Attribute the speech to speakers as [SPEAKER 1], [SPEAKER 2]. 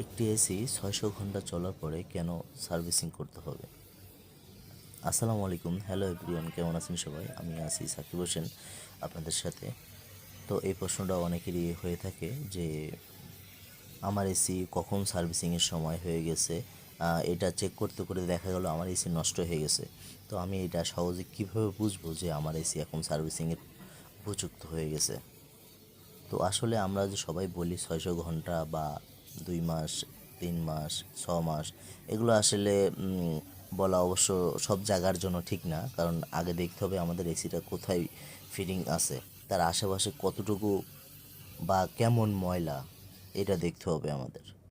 [SPEAKER 1] একটি এসি 600 ঘন্টা চলার পরে কেন সার্ভিসিং করতে হবে? আসসালামু আলাইকুম, হ্যালো এভরিওয়ান, কেমন আছেন সবাই? আমি আছি সাকিব হোসেন আপনাদের সাথে। তো এই প্রশ্নটা অনেকেরই হয়ে থাকে যে আমার এসি কখন সার্ভিসিংয়ের সময় হয়ে গেছে, এটা চেক করতে করে দেখা গেল আমার এসি নষ্ট হয়ে গেছে। তো আমি এটা সহজে কীভাবে বুঝবো যে আমার এসি এখন সার্ভিসিংয়ের উপযুক্ত হয়ে গেছে? তো আসলে আমরা যে সবাই বলি 600 ঘন্টা বা 2 মাস, 3 মাস, 6 মাস, এগুলো আসলে বলা অবশ্য সব জায়গার জন্য ঠিক না। কারণ আগে দেখতে হবে আমাদের এসিটা কোথায় ফিটিং আছে, তার আশেপাশে কতটুকু বা কেমন ময়লা, এটা দেখতে হবে আমাদের।